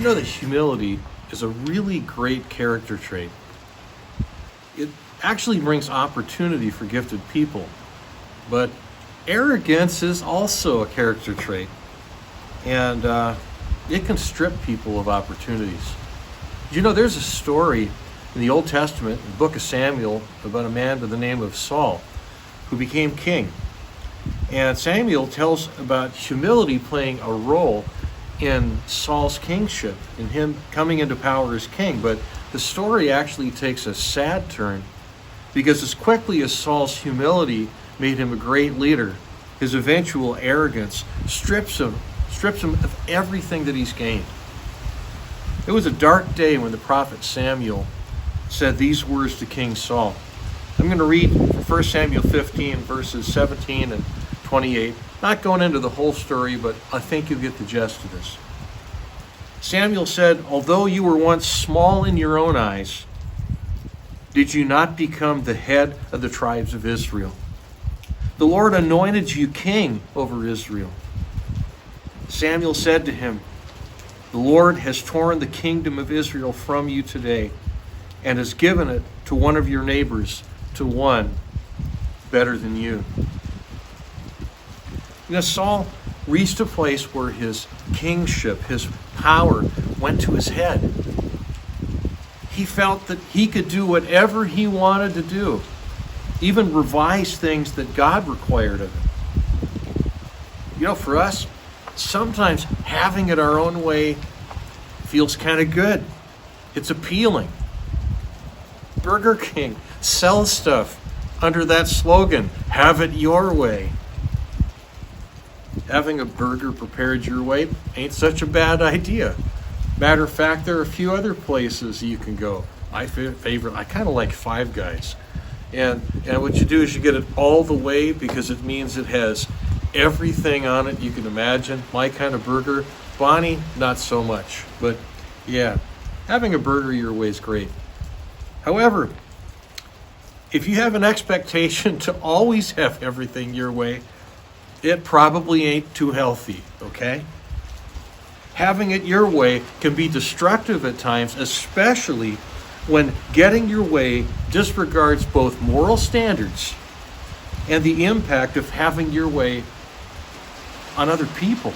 you know that humility is a really great character trait? It actually brings opportunity for gifted people. But arrogance is also a character trait. And it can strip people of opportunities. You know, there's a story in the Old Testament, in the book of Samuel, about a man by the name of Saul, who became king. And Samuel tells about humility playing a role in Saul's kingship, in him coming into power as king. But the story actually takes a sad turn, because as quickly as Saul's humility made him a great leader, his eventual arrogance strips him of everything that he's gained. It was a dark day when the prophet Samuel said these words to King Saul. I'm going to read 1 Samuel 15, verses 17 and 28. Not going into the whole story, but I think you'll get the gist of this. Samuel said, "Although you were once small in your own eyes, did you not become the head of the tribes of Israel? The Lord anointed you king over Israel." Samuel said to him, "The Lord has torn the kingdom of Israel from you today and has given it to one of your neighbors, to one better than you." You know, Saul reached a place where his kingship, his power, went to his head. He felt that he could do whatever he wanted to do, even revise things that God required of him. You know, for us, sometimes having it our own way feels kind of good. It's appealing. Burger King sells stuff under that slogan, "Have it your way." Having a burger prepared your way ain't such a bad idea. Matter of fact, there are a few other places you can go. My favorite, I kind of like Five Guys. And what you do is you get it all the way, because it means it has everything on it you can imagine. My kind of burger. Bonnie, not so much. But yeah, having a burger your way is great. However, if you have an expectation to always have everything your way, it probably ain't too healthy, okay? Having it your way can be destructive at times, especially when getting your way disregards both moral standards and the impact of having your way on other people.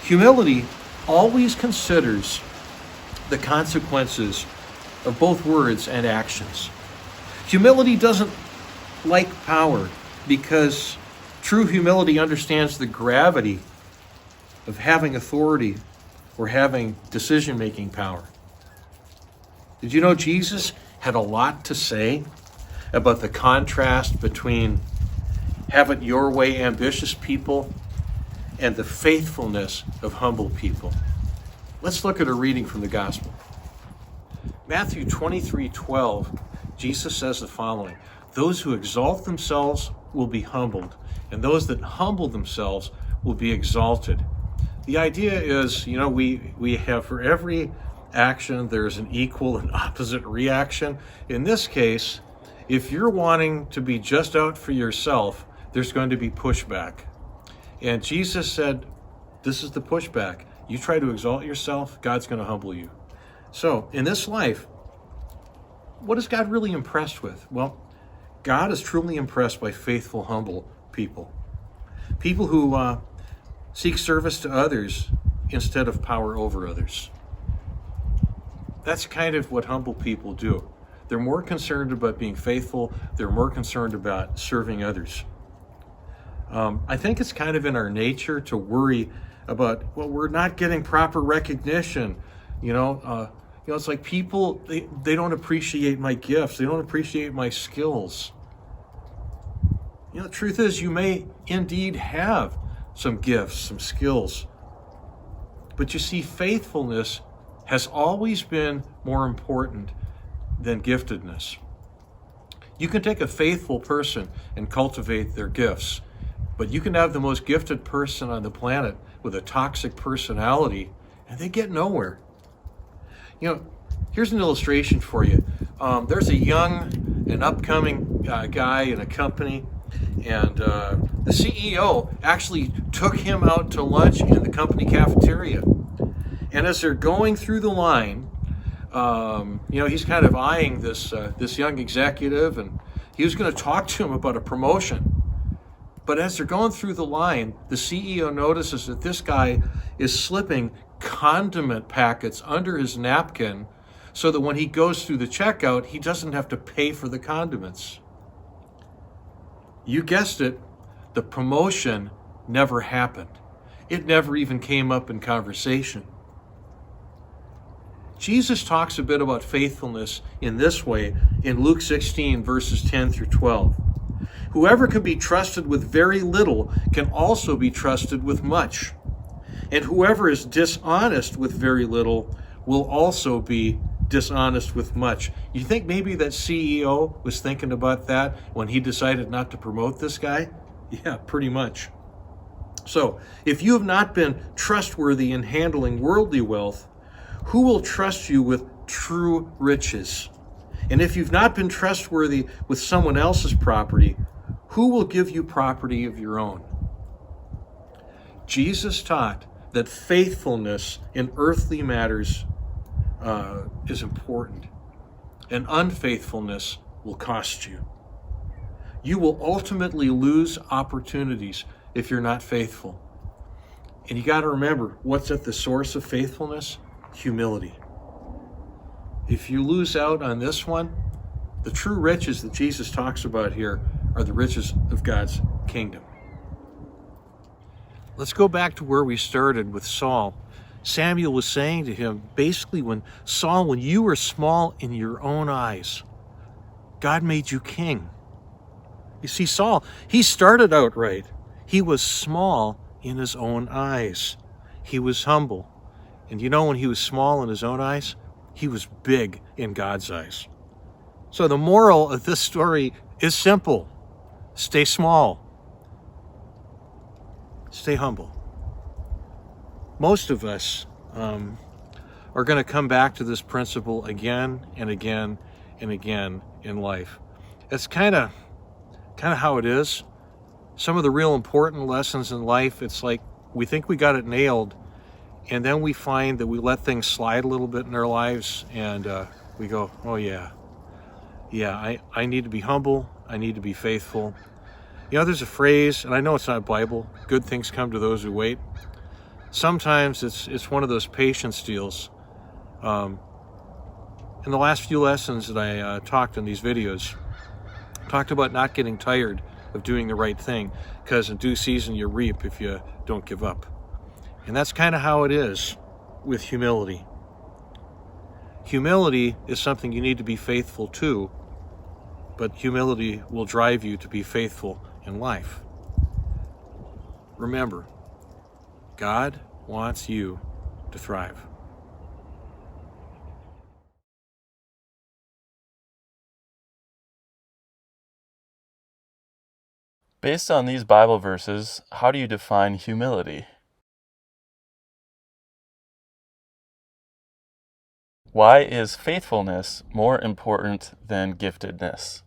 Humility always considers the consequences of both words and actions. Humility doesn't like power, because true humility understands the gravity of having authority or having decision-making power. Did you know Jesus had a lot to say about the contrast between have it your way ambitious people and the faithfulness of humble people? Let's look at a reading from the gospel. Matthew 23:12, Jesus says the following: "Those who exalt themselves will be humbled, and those that humble themselves will be exalted." The idea is, you know, we have, for every action, there's an equal and opposite reaction. In this case, if you're wanting to be just out for yourself, there's going to be pushback. And Jesus said, this is the pushback. You try to exalt yourself, God's going to humble you. So, in this life, what is God really impressed with? Well, God is truly impressed by faithful, humble people. People who seek service to others instead of power over others. That's kind of what humble people do. They're more concerned about being faithful. They're more concerned about serving others. I think it's kind of in our nature to worry about, well, we're not getting proper recognition. It's like people, they don't appreciate my gifts. They don't appreciate my skills. You know, the truth is, you may indeed have some gifts, some skills. But you see, faithfulness has always been more important than giftedness. You can take a faithful person and cultivate their gifts, but you can have the most gifted person on the planet with a toxic personality, and they get nowhere. You know, here's an illustration for you. There's a young and upcoming guy in a company, and the CEO actually took him out to lunch in the company cafeteria. And as they're going through the line, he's kind of eyeing this young executive, and he was going to talk to him about a promotion. But as they're going through the line, the CEO notices that this guy is slipping condiment packets under his napkin so that when he goes through the checkout, he doesn't have to pay for the condiments. You guessed it, the promotion never happened. It never even came up in conversation. Jesus talks a bit about faithfulness in this way in Luke 16, verses 10 through 12. Whoever can be trusted with very little can also be trusted with much. And whoever is dishonest with very little will also be dishonest with much. You think maybe that CEO was thinking about that when he decided not to promote this guy? Yeah, pretty much. So, if you have not been trustworthy in handling worldly wealth, who will trust you with true riches? And if you've not been trustworthy with someone else's property, who will give you property of your own? Jesus taught that faithfulness in earthly matters is important, and unfaithfulness will cost you. You will ultimately lose opportunities if you're not faithful. And you got to remember, what's at the source of faithfulness? Humility. If you lose out on this one, the true riches that Jesus talks about here are the riches of God's kingdom. Let's go back to where we started with Saul. Samuel was saying to him, basically, when you were small in your own eyes, God made you king. You see, Saul, he started out right. He was small in his own eyes. He was humble. And when he was small in his own eyes, he was big in God's eyes. So the moral of this story is simple. Stay small. Stay humble. Most of us are going to come back to this principle again and again and again in life. It's kind of how it is. Some of the real important lessons in life, it's like we think we got it nailed, and then we find that we let things slide a little bit in our lives, and we go, oh yeah, I need to be humble, I need to be faithful. There's a phrase, and I know it's not Bible, good things come to those who wait. Sometimes it's one of those patience deals. In the last few lessons that I talked in these videos, talked about not getting tired of doing the right thing, because in due season you reap if you don't give up. And that's kind of how it is with humility. Humility is something you need to be faithful to, but humility will drive you to be faithful in life. Remember, God wants you to thrive. Based on these Bible verses, how do you define humility? Why is faithfulness more important than giftedness?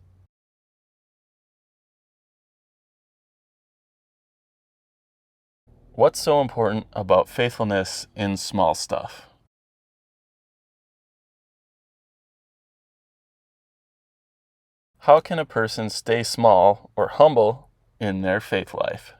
What's so important about faithfulness in small stuff? How can a person stay small or humble in their faith life?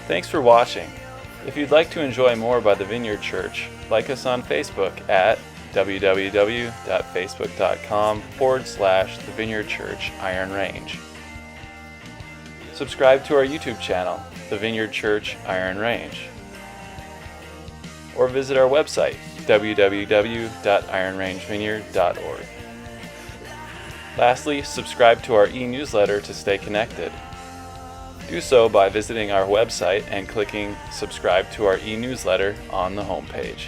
Thanks for watching. If you'd like to enjoy more by the Vineyard Church, like us on Facebook at www.facebook.com/The Vineyard Church Iron Range. Subscribe to our YouTube channel, The Vineyard Church Iron Range. Or visit our website, www.ironrangevineyard.org. Lastly, subscribe to our e-newsletter to stay connected. Do so by visiting our website and clicking subscribe to our e-newsletter on the homepage.